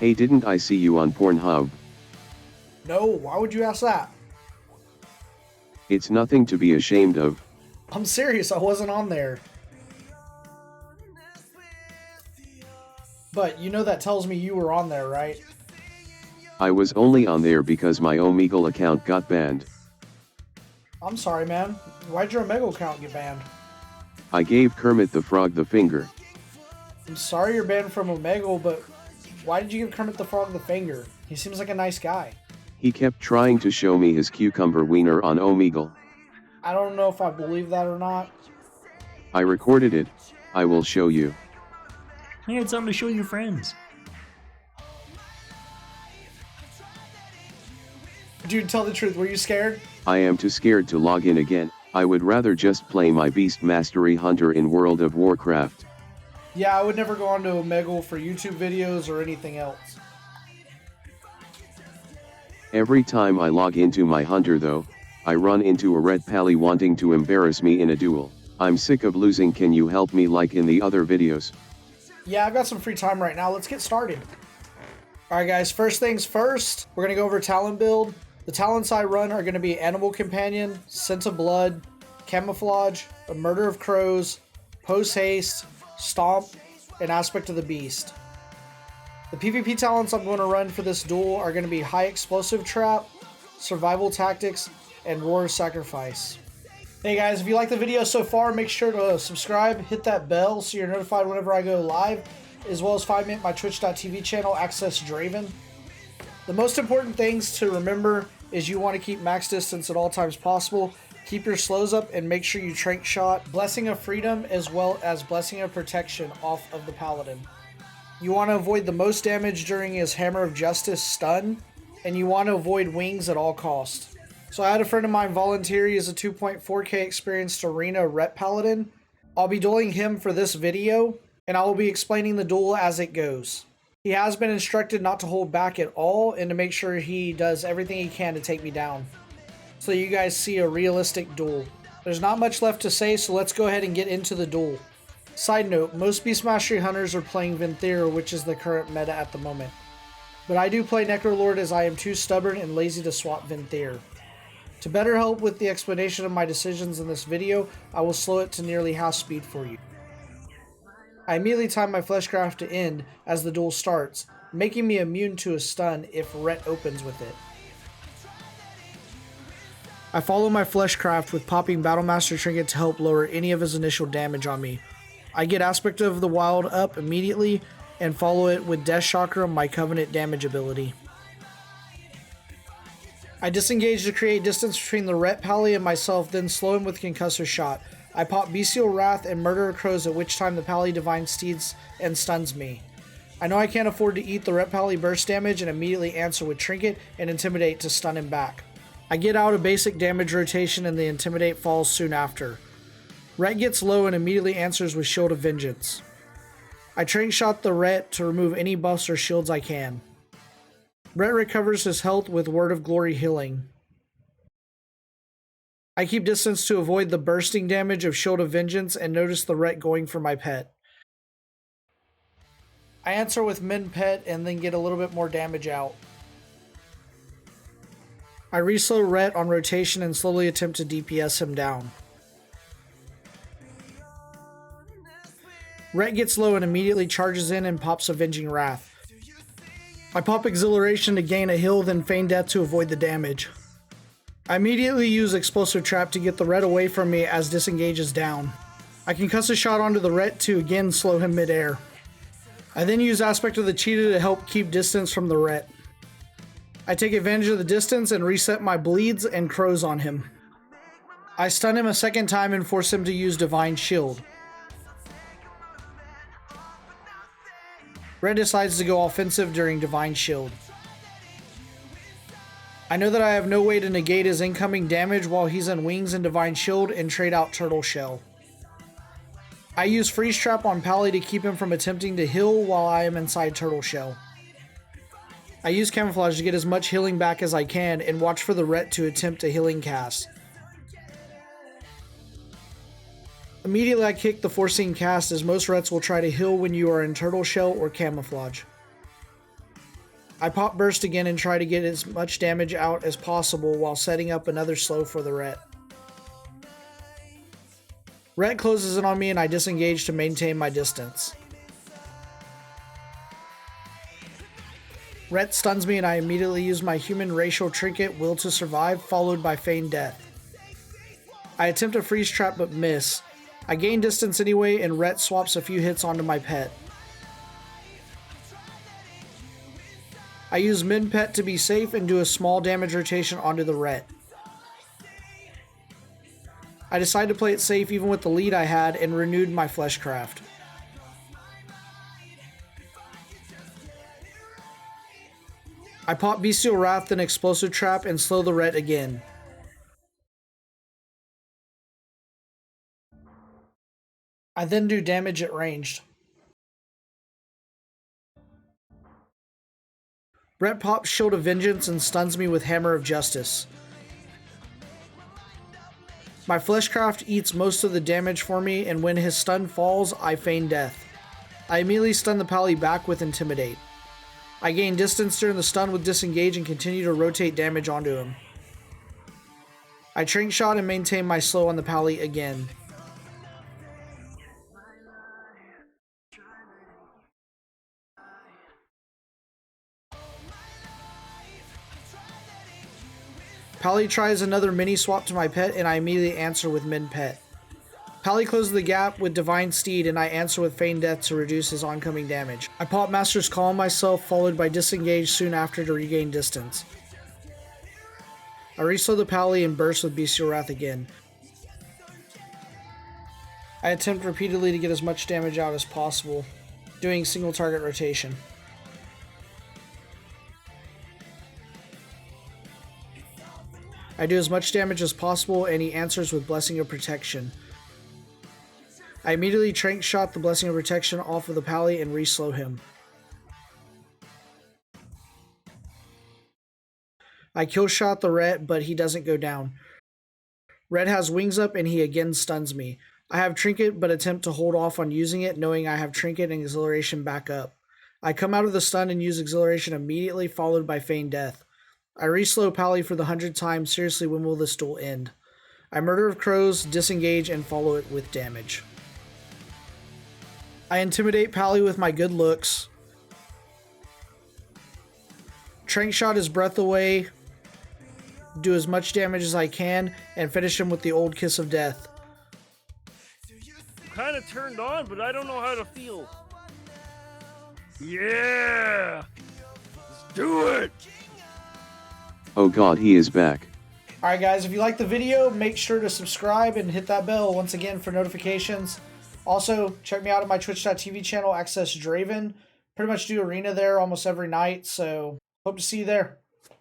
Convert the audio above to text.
Hey, didn't I see you on Pornhub? No, why would you ask that? It's nothing to be ashamed of. I'm serious, I wasn't on there. But you know that tells me you were on there, right? I was only on there because my Omegle account got banned. I'm sorry, man. Why'd your Omegle account get banned? I gave Kermit the Frog the finger. I'm sorry you're banned from Omegle, but why did you give Kermit the Frog the finger? He seems like a nice guy. He kept trying to show me his cucumber wiener on Omegle. I don't know if I believe that or not. I recorded it. I will show you. I had something to show your friends. Dude, tell the truth, were you scared? I am too scared to log in again. I would rather just play my Beast Mastery Hunter in World of Warcraft. Yeah, I would never go onto Omegle for YouTube videos or anything else. Every time I log into my Hunter though, I run into a red pally wanting to embarrass me in a duel. I'm sick of losing. Can you help me like in the other videos? Yeah, I've got some free time right now. Let's get started. Alright guys, first things first, we're going to go over talent build. The talents I run are going to be Animal Companion, Scent of Blood, Camouflage, a Murder of Crows, Post Haste, Stomp, and Aspect of the Beast. The PvP talents I'm going to run for this duel are going to be High Explosive Trap, Survival Tactics, and Roar Sacrifice. Hey guys, if you like the video so far, make sure to subscribe, hit that bell so you're notified whenever I go live, as well as find me at my twitch.tv channel, Access Draven. The most important things to remember is you want to keep max distance at all times possible, keep your slows up, and make sure you trank shot Blessing of Freedom as well as Blessing of Protection off of the Paladin. You want to avoid the most damage during his Hammer of Justice stun, and you want to avoid wings at all costs. So I had a friend of mine volunteer as a 2.4k experienced Arena Rep Paladin. I'll be dueling him for this video, and I will be explaining the duel as it goes. He has been instructed not to hold back at all and to make sure he does everything he can to take me down, so you guys see a realistic duel. There's not much left to say, so let's go ahead and get into the duel. Side note, most Beast Mastery Hunters are playing Vinthera, which is the current meta at the moment. But I do play Necrolord as I am too stubborn and lazy to swap Vinthera. To better help with the explanation of my decisions in this video, I will slow it to nearly half speed for you. I immediately time my Fleshcraft to end as the duel starts, making me immune to a stun if Ret opens with it. I follow my Fleshcraft with popping Battlemaster Trinket to help lower any of his initial damage on me. I get Aspect of the Wild up immediately and follow it with Death Chakra, my Covenant damage ability. I disengage to create distance between the Ret Pally and myself, then slow him with Concussor Shot. I pop Bestial Wrath and Murder of Crows, at which time the Pally Divine Steeds and stuns me. I know I can't afford to eat the Ret Pally burst damage and immediately answer with Trinket and Intimidate to stun him back. I get out a basic damage rotation and the Intimidate falls soon after. Ret gets low and immediately answers with Shield of Vengeance. I trank shot the Ret to remove any buffs or shields I can. Ret recovers his health with Word of Glory healing. I keep distance to avoid the bursting damage of Shield of Vengeance and notice the Ret going for my pet. I answer with Min Pet and then get a little bit more damage out. I reslow Ret on rotation and slowly attempt to DPS him down. Ret gets low and immediately charges in and pops Avenging Wrath. I pop Exhilaration to gain a heal, then feign death to avoid the damage. I immediately use Explosive Trap to get the Ret away from me as Disengage is down. I concuss a shot onto the Ret to again slow him midair. I then use Aspect of the Cheetah to help keep distance from the Ret. I take advantage of the distance and reset my Bleeds and Crows on him. I stun him a second time and force him to use Divine Shield. Ret decides to go offensive during Divine Shield. I know that I have no way to negate his incoming damage while he's in Wings and Divine Shield and trade out Turtle Shell. I use Freeze Trap on Pally to keep him from attempting to heal while I am inside Turtle Shell. I use Camouflage to get as much healing back as I can and watch for the Ret to attempt a healing cast. Immediately I kick the Foreseen cast, as most Rets will try to heal when you are in Turtle Shell or Camouflage. I pop burst again and try to get as much damage out as possible while setting up another slow for the ret. Ret closes in on me and I disengage to maintain my distance. Ret stuns me and I immediately use my human racial trinket, Will to Survive, followed by Feigned Death. I attempt a freeze trap but miss. I gain distance anyway and Ret swaps a few hits onto my pet. I use Min Pet to be safe and do a small damage rotation onto the Ret. I decide to play it safe even with the lead I had and renewed my Fleshcraft. I pop Bestial Wrath and Explosive Trap and slow the Ret again. I then do damage at ranged. Ret pops Shield of Vengeance and stuns me with Hammer of Justice. My Fleshcraft eats most of the damage for me, and when his stun falls, I feign death. I immediately stun the pally back with Intimidate. I gain distance during the stun with Disengage and continue to rotate damage onto him. I Trink Shot and maintain my slow on the pally again. Pally tries another mini swap to my pet and I immediately answer with Min Pet. Pally closes the gap with Divine Steed and I answer with Feigned Death to reduce his oncoming damage. I pop Master's Call on myself, followed by Disengage soon after to regain distance. I reslow the Pally and burst with Bestial Wrath again. I attempt repeatedly to get as much damage out as possible, doing single target rotation. I do as much damage as possible and he answers with Blessing of Protection. I immediately Trank Shot the Blessing of Protection off of the pally and reslow him. I kill shot the Ret, but he doesn't go down. Ret has wings up and he again stuns me. I have Trinket but attempt to hold off on using it, knowing I have Trinket and Exhilaration back up. I come out of the stun and use Exhilaration immediately, followed by Feigned Death. I reslow Pally for the 100th time. Seriously, when will this duel end? I Murder of Crows, disengage, and follow it with damage. I intimidate Pally with my good looks. Trank Shot his breath away, do as much damage as I can, and finish him with the Old Kiss of Death. I'm kind of turned on, but I don't know how to feel. Yeah! Let's do it! Oh god, he is back. Alright guys, if you like the video, make sure to subscribe and hit that bell once again for notifications. Also, check me out on my twitch.tv channel, Access Draven. Pretty much do arena there almost every night, so hope to see you there.